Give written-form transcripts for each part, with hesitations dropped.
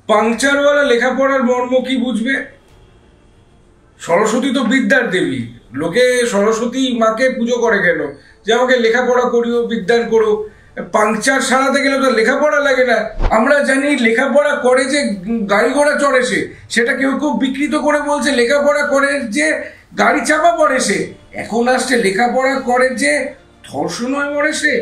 পাংচারওয়ালা লেখাপড়ার মর্ম কি বুঝবে? সরস্বতী তো বিদ্যার দেবী। লোকে সরস্বতী মাকে পুজো করে কেন? যে আমাকে লেখাপড়া করিও, বিদ্যান করো। পাংচার সারাতে গেলে তো লেখাপড়া লাগে না। আমরা জানি লেখাপড়া করে যে গাড়ি ঘোড়া চড়ে সে, সেটা কেউ কেউ বিকৃত করে বলছে লেখাপড়া করে যে গাড়ি চাপা পড়ে সে। এখন আসছে লেখাপড়া করে যে ধর্ষণ হয়ে মরে সে।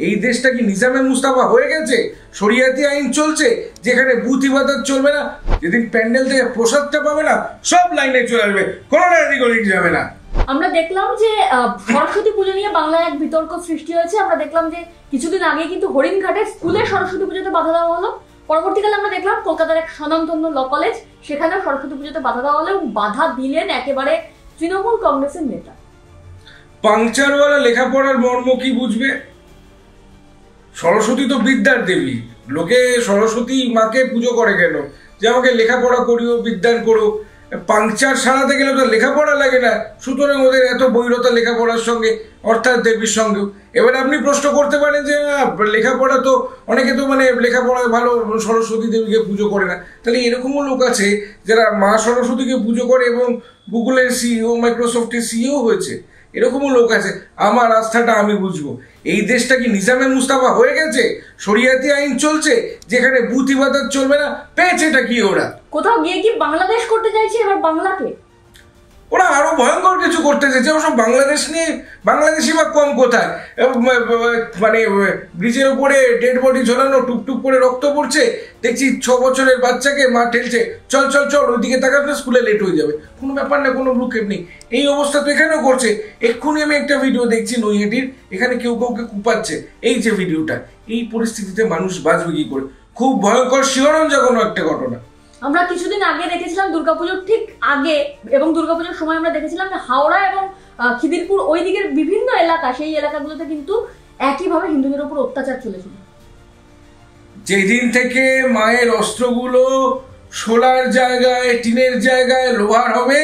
এই দেশটা কি নিজামে মুস্তাফা হয়ে গেছে? শরিয়াতি আইন চলছে যেখানে বুথ ইবাদত চলবে না। যেদিন প্যান্ডেল থেকে প্রসাদটা পাবে না, সব লাইনে চলে আসবে, কোনো রাজি গলিক যাবে না। আমরা দেখলাম যে সরস্বতী পুজো নিয়ে বাংলায় এক বিতর্ক সৃষ্টি হয়েছে। আমরা দেখলাম যে কিছুদিন আগে কিন্তু হরিণঘাটের স্কুলে সরস্বতী পুজোতে বাধা দেওয়া হলো। পরবর্তীকালে আমরা দেখলাম কলকাতার এক স্বনামধন্য ল কলেজ, সেখানেও সরস্বতী পুজোতে বাধা দেওয়া হলো এবং বাধা দিলেন একেবারে তৃণমূল কংগ্রেসের নেতা। পাংচারওয়ালা লেখাপড়ার মর্ম কি বুঝবে? সরস্বতী তো বিদ্যার দেবী। লোকে সরস্বতী মাকে পুজো করে কেন? যে আমাকে লেখাপড়া করিও, বিদ্যান করো। পাংচার সারাতে গেলে তো লেখাপড়া লাগে না, সুতরাং ওদের এত বৈরতা লেখাপড়ার সঙ্গে, অর্থাৎ দেবীর সঙ্গেও। এবার আপনি প্রশ্ন করতে পারেন যে লেখাপড়া তো অনেকে তো মানে লেখাপড়ায় ভালো, সরস্বতী দেবীকে পুজো করে না। তাহলে এরকমও লোক আছে যারা মা সরস্বতীকে পুজো করে এবং গুগলের সিইও, মাইক্রোসফটের সিইও হয়েছে। এরকমও লোক আছে। আমার আস্থাটা আমি বুঝবো। এই দেশটা কি নিজামে মুস্তাফা হয়ে গেছে? শরিয়াতি আইন চলছে যেখানে বুথ ইবাদত চলবে না। পেয়েছেটা কি ওরা? কোথাও গিয়ে কি বাংলাদেশ করতে চাইছে এবার বাংলাকে? ওরা আরো ভয়ঙ্কর কিছু করতে চাইছে। ওসব বাংলাদেশ নিয়ে, বাংলাদেশি বা কম কোথায়? মানে ব্রিজের উপরে ডেড বডি ঝোলানো, টুকটুক করে রক্ত পড়ছে, দেখছি 6 বছরের বাচ্চাকে মা ঠেলছে, চল চল চল ওইদিকে তাকাতে, স্কুলে লেট হয়ে যাবে। কোনো ব্যাপার না, কোনো ভ্রুক্ষেপ নেই। এই অবস্থা তো এখানেও করছে। এক্ষুনি আমি একটা ভিডিও দেখছি নৈহাটির, এখানে কেউ কাউকে কুপাচ্ছে। এই যে ভিডিওটা, এই পরিস্থিতিতে মানুষ বাঁচবে কি করে? খুব ভয়ঙ্কর, শিহরণ জাগানো একটা ঘটনা। আমরা কিছুদিন আগে দেখেছিলাম দুর্গাপুজোর ঠিক আগে এবং দুর্গাপুজোর সময় আমরা দেখেছিলাম যে হাওড়া এবং খিদিরপুর ওই দিকের বিভিন্ন এলাকা, সেই এলাকাগুলোতে কিন্তু একইভাবে হিন্দুদের উপর অত্যাচার চলেছিল। যেদিন থেকে মায়ের অস্ত্রগুলো সোলার জায়গায়, টিনের জায়গায় লোহার হবে,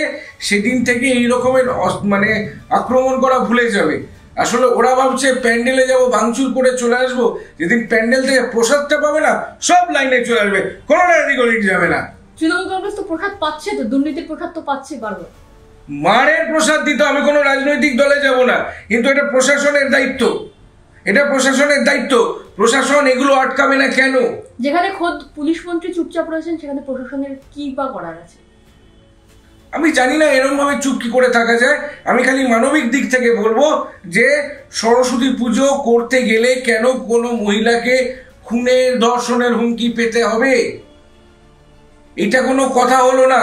সেদিন থেকে এই রকমের মানে আক্রমণ করা ভুলে যাবে। আসলে ওরা ভাবছে প্যান্ডেলে যাবো, ভাঙচুর করে চলে আসবো। যেদিন প্যান্ডেল থেকে প্রসাদটা পাবে না, সব লাইনে চলে আসবে, কোনো রাজি গলিক যাবে না। তৃণমূল কংগ্রেস তো প্রসাদ পাচ্ছে, তো দুর্নীতির প্রসাদ তো পাচ্ছে বারবার। মারের প্রসাদ দিতে আমি কোনো রাজনৈতিক দলে যাব না, কিন্তু এটা প্রশাসনের দায়িত্ব। এটা প্রশাসনের দায়িত্ব। প্রশাসন এগুলো আটকাবে না কেন? যেখানে খোদ পুলিশ মন্ত্রী চুপচাপ রয়েছেন, সেখানে প্রশাসনের কি বা করার আছে? আমি জানি না এরকম ভাবে চুপ কি করে থাকা যায়। আমি খালি মানবিক দিক থেকে বলবো যে সরস্বতী পুজো করতে গেলে কেন কোনো মহিলাকে খুনের, ধর্ষণের হুমকি পেতে হবে? এটা কোনো কথা হলো না।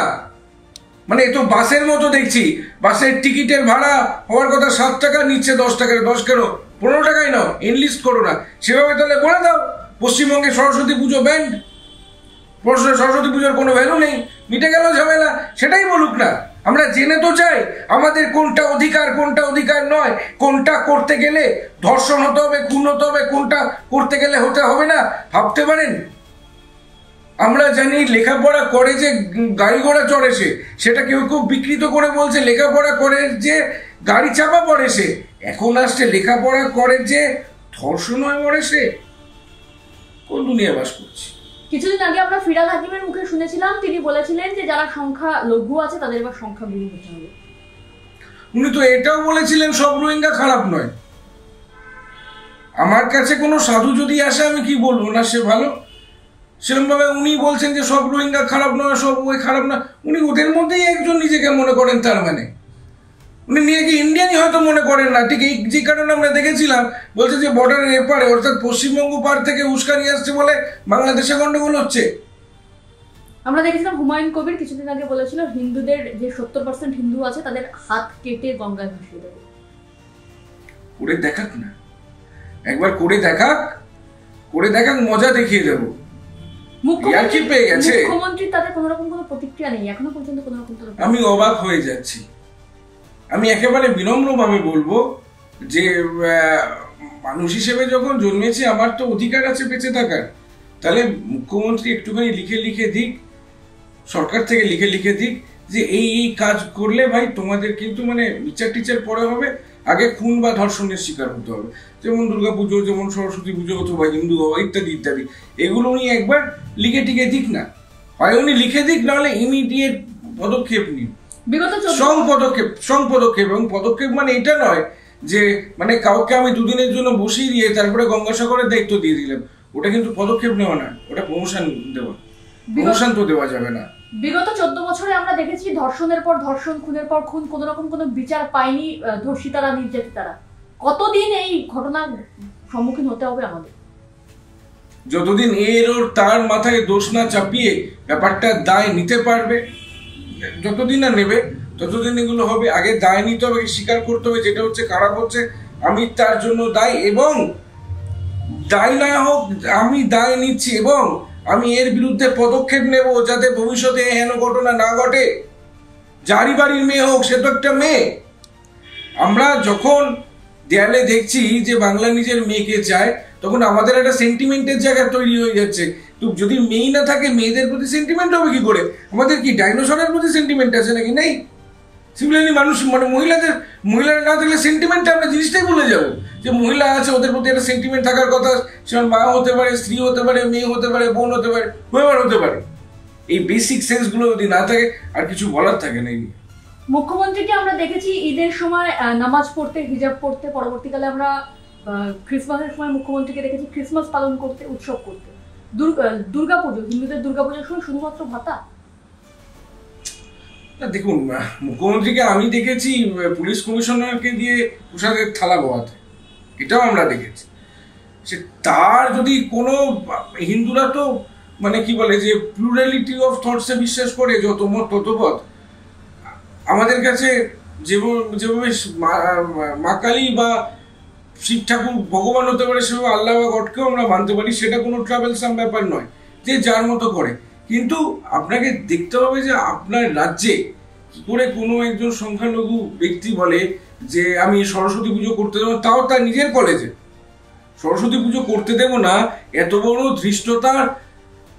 মানে এ তো বাসের মতো দেখছি। বাসের টিকিটের ভাড়া হওয়ার কথা 7 টাকা, নিচ্ছে 10 টাকা। 10 কেন, 15 টাকাই নাও, এনলিস্ট করো না। সেভাবে তাহলে বলে দাও পশ্চিমবঙ্গে সরস্বতী পুজো ব্যান্ড। সরস্বতী পুজোর কোনো ভ্যালু নেই, মিটে গেল ঝামেলা। সেটাই বলুক না। আমরা জেনে তো চাই আমাদের কোনটা অধিকার, কোনটা অধিকার নয়। কোনটা করতে গেলে ধর্ষণ হতে হবে, খুন হতে হবে, কোনটা করতে গেলে হতে হবে না। ভাবতে পারেন? আমরা জানি লেখাপড়া করে যে গাড়ি ঘোড়া চড়ে সে, সেটা কেউ কেউ বিকৃত করে বলছে লেখাপড়া করে যে গাড়ি চাপা পড়ে সে। এখন আসছে লেখাপড়া করে যে ধর্ষণ হয়ে মরে সে। কোন দুনিয়া বাস করছি? কিছুদিন আগে আমরা ফিরহাদ হাকিমের মুখে শুনেছিলাম, তিনি বলেছিলেন যে যারা সংখ্যা লঘু আছে তাদের এবার সংখ্যা গুরু হতে হবে। উনি তো এটাও বলেছিলেন সব রোহিঙ্গা খারাপ নয়। আমার কাছে কোনো সাধু যদি আসে আমি কি বলবো না সে ভালো? সেরকম ভাবে উনি বলছেন যে সব রোহিঙ্গা খারাপ নয়, সব ওই খারাপ না। উনি ওদের মধ্যেই একজন নিজেকে মনে করেন। তার মানে উনি নিজেকে ইন্ডিয়ানই হয়তো মনে করেন না। ঠিক এই যে কারণে আমরা দেখেছিলাম বলছে যে বর্ডারের এপারে, অর্থাৎ পশ্চিমবঙ্গ পার থেকে উস্কানি আসছে বলে বাংলাদেশে গন্ডগোল হচ্ছে। আমরা দেখেছিলাম হুমায়ুন কবির কিছুদিন আগে বলেছিল হিন্দুদের যে 70% হিন্দু আছে তাদের হাত কেটে গঙ্গায় ভাসিয়ে দেবে। করে দেখাক না, একবার করে দেখাক, মজা দেখিয়ে দেবো। মুখ্যমন্ত্রী তাদের কোনো রকম কোনো প্রতিক্রিয়া নেই এখনো পর্যন্ত। কোনো রকম আমি অবাক হয়ে যাচ্ছি। আমি একেবারে বিনম্রভাবে বলবো যে মানুষ হিসেবে যখন জন্মেছি আমার তো অধিকার আছে বেঁচে থাকার। তাহলে মুখ্যমন্ত্রী একটুখানি লিখে দিক, সরকার থেকে লিখে দিক যে এই কাজ করলে ভাই তোমাদের কিন্তু মানে বিচার টিচার পরে হবে, আগে খুন বা ধর্ষণের শিকার হতে হবে। যেমন দুর্গাপুজো, যেমন সরস্বতী পুজো অথবা হিন্দু হওয়া ইত্যাদি ইত্যাদি, এগুলো উনি একবার লিখে দিক না। হয় উনি লিখে দিক, নাহলে ইমিডিয়েট পদক্ষেপ নিন, বিগত পদক্ষেপ। এবং পদক্ষেপ মানে এটা নয় যে মানে কাউকে আমি দুদিনের জন্য বসিয়ে দিয়ে তারপরে গঙ্গাসাগরের দায়িত্ব দিয়ে দিলাম, ওটা কিন্তু পদক্ষেপ নেওয়া না, ওটা প্রমোশন দেওয়া। প্রমোশন তো দেওয়া যাবে না। বিগত 14 বছরে আমরা দেখেছি ধর্ষণের পর ধর্ষণ, খুনের পর খুন, কোন রকম কোনো বিচার পায়নি ধর্ষিতারা, নির্যাতিতারা। কতদিন এই ঘটনার সম্মুখীন হতে হবে আমাদের? যতদিন এর ওর তার মাথায় দোষ না চাপিয়ে ব্যাপারটা দায় নিতে পারবে, যতদিন না নেবে ততদিন এগুলো হবে। আগে দায় নিতে হবে, স্বীকার করতে হবে যেটা হচ্ছে খারাপ হচ্ছে, আমি তার জন্য দায়ী, এবং দায় না হোক আমি দায় নিচ্ছি এবং আমি এর বিরুদ্ধে পদক্ষেপ নেব যাতে ভবিষ্যতে হেন ঘটনা না ঘটে। যারই বাড়ির মেয়ে হোক, সে তো একটা মেয়ে। আমরা যখন দেয়ালে দেখছি যে বাংলা নিজের মেয়েকে চায়, তখন আমাদের একটা সেন্টিমেন্টের জায়গা তৈরি হয়ে যাচ্ছে। তো যদি মেয়ে না থাকে, মেয়েদের প্রতি সেন্টিমেন্ট হবে কি করে? আমাদের কি ডাইনোসরের প্রতি সেন্টিমেন্ট আছে নাকি? নেই। সিমিলারলি মানুষ মানে মহিলারা না থাকলে সেন্টিমেন্ট, আমরা জিনিসটাই ভুলে যাবো যে মহিলা আছে, ওদের প্রতি একটা সেন্টিমেন্ট থাকার কথা। সে মা হতে পারে, স্ত্রী হতে পারে, মেয়ে হতে পারে, বোন হতে পারে, হুয়েভার হতে পারে। এই বেসিক সেন্স গুলো যদি না থাকে, আর কিছু বলার থাকে না। মুখ্যমন্ত্রীকে আমরা দেখেছি ঈদের সময় নামাজ পড়তে, হিজাব পড়তে। পরবর্তীকালে আমরা ক্রিসমাসের সময় মুখ্যমন্ত্রীকে দেখেছি ক্রিসমাস পালন করতে, উৎসব করতে। দুর্গাপুজো, হিন্দুদের দুর্গাপুজোর সময় শুধুমাত্র ভাতা। দেখুন, মুখ্যমন্ত্রীকে আমি দেখেছি পুলিশ কমিশনারকে দিয়ে প্রসাদের থালা বোয়াতে, এটাও আমরা দেখেছি। সে তার যদি কোনো, হিন্দুরা তো মানে কি বলে যে প্লুরালিটি অফ থটসে বিশ্বাস করে, যত মত তত পথ। আমাদের কাছে যেভাবে মা কালী বা শিব ঠাকুর ভগবান হতে পারে, সেভাবে আল্লাহ বা গডকেও আমরা মানতে পারি, সেটা কোনো ট্রাভেলসাম ব্যাপার নয়, যে যার মতো করে। কিন্তু আপনাকে দেখতে হবে যে আপনার রাজ্যে কি করে কোনো একজন সংখ্যালঘু ব্যক্তি বলে যে আমি সরস্বতী পুজো করতে দেবো, তাও তার নিজের কলেজে সরস্বতী পুজো করতে দেব না। এত বড় ধৃষ্টতা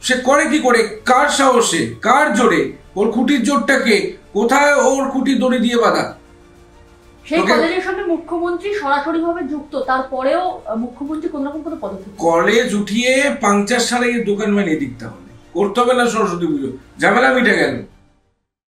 সে করে কি করে? কার সাহসে, কার জোরে? ওর খুঁটির জোরটাকে কোথায়? ওর খুঁটির দড়ি দিয়ে বাঁধা। সেই কলেজের সঙ্গে মুখ্যমন্ত্রী সরাসরিভাবে যুক্ত, তারপরেও মুখ্যমন্ত্রী কোন রকম কোনো পদক্ষেপ। কলেজ উঠিয়ে পাংচার সারাইয়ের দোকান বানিয়ে দিতে হবে, করতে হবে না সরস্বতী পুজো, ঝামেলা মিটে গেল।